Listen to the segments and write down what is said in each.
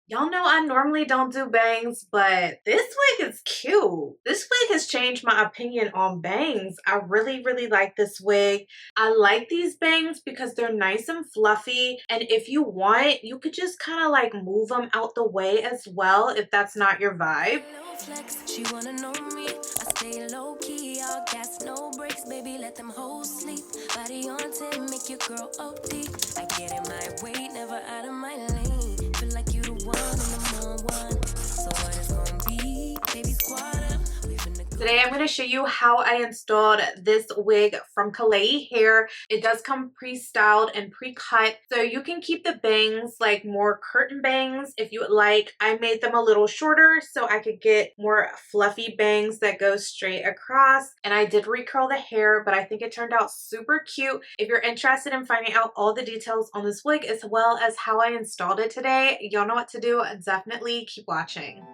Y'all know I normally don't do bangs, but this wig is cute. This wig has changed my opinion on bangs. I really, really like this wig. I like these bangs because they're nice and fluffy. And if you want, you could just kind of like move them out the way as well if that's not your vibe. She wanna know me. I stay low key, all gas, no brakes, baby. Let them hoes sleep. Body on 10, make your girl OD. I get in my way, never out of my lane. Feel like you the one and I'm on one. So what it's gonna be? Baby, squad up. We finna go. Today I'm going to show you how I installed this wig from Klaiyi Hair. It does come pre-styled and pre-cut, so you can keep the bangs like more curtain bangs if you would like. I made them a little shorter so I could get more fluffy bangs that go straight across, and I did recurl the hair, but I think it turned out super cute. If you're interested in finding out all the details on this wig as well as how I installed it today, y'all know what to do. Definitely keep watching.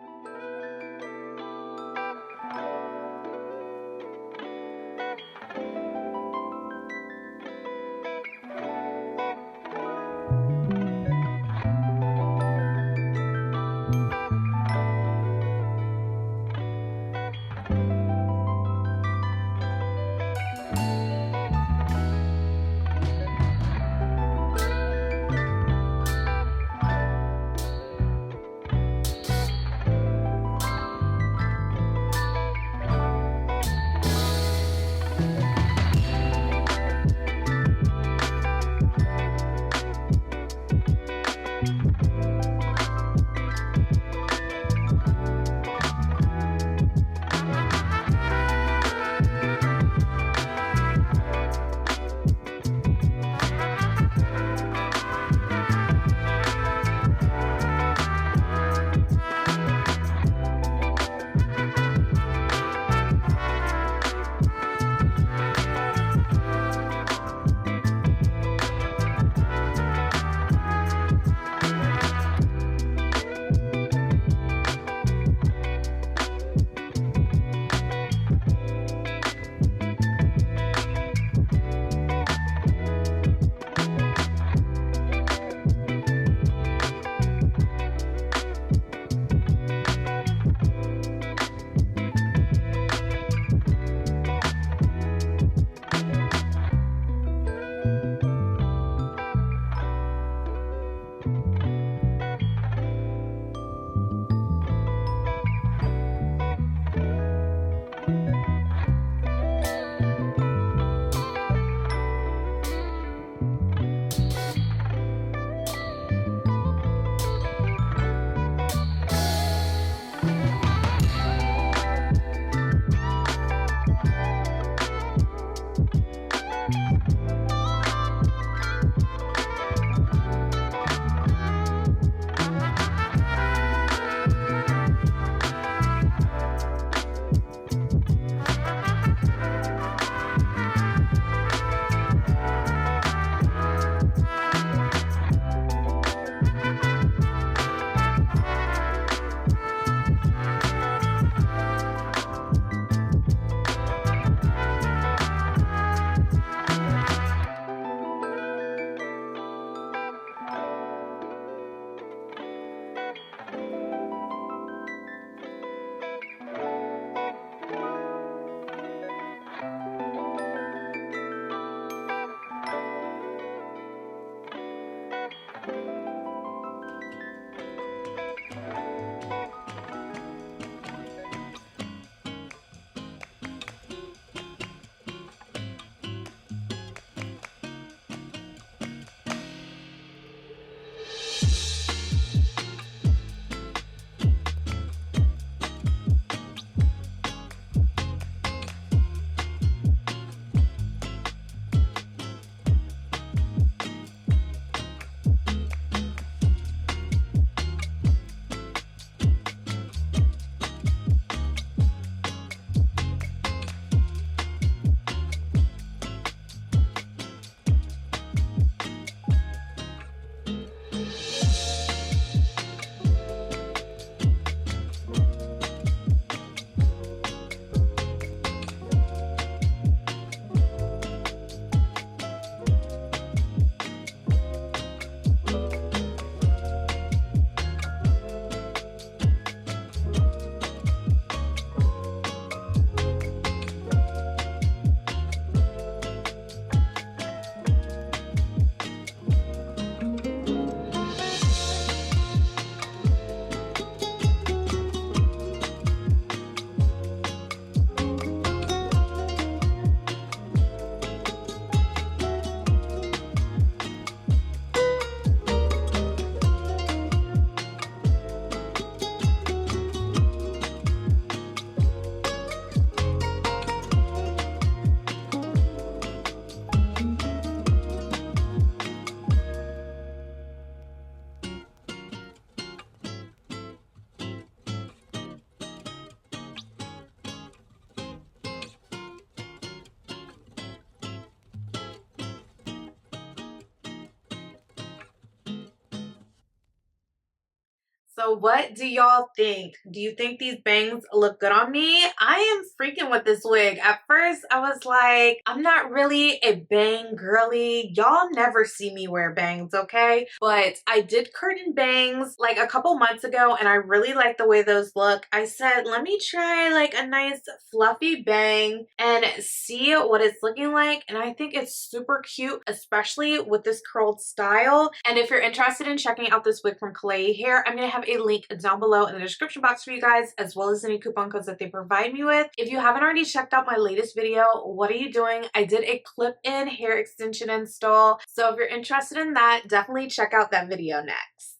So what do y'all think? Do you think these bangs look good on me? I am freaking with this wig. At first, I was like, I'm not really a bang girly. Y'all never see me wear bangs, okay? But I did curtain bangs like a couple months ago and I really like the way those look. I said, let me try like a nice fluffy bang and see what it's looking like. And I think it's super cute, especially with this curled style. And if you're interested in checking out this wig from Klaiyi Hair, I'm going to have a link down below in the description box for you guys, as well as any coupon codes that they provide me with. If you haven't already checked out my latest video, what are you doing? I did a clip-in hair extension install. So if you're interested in that, definitely check out that video next.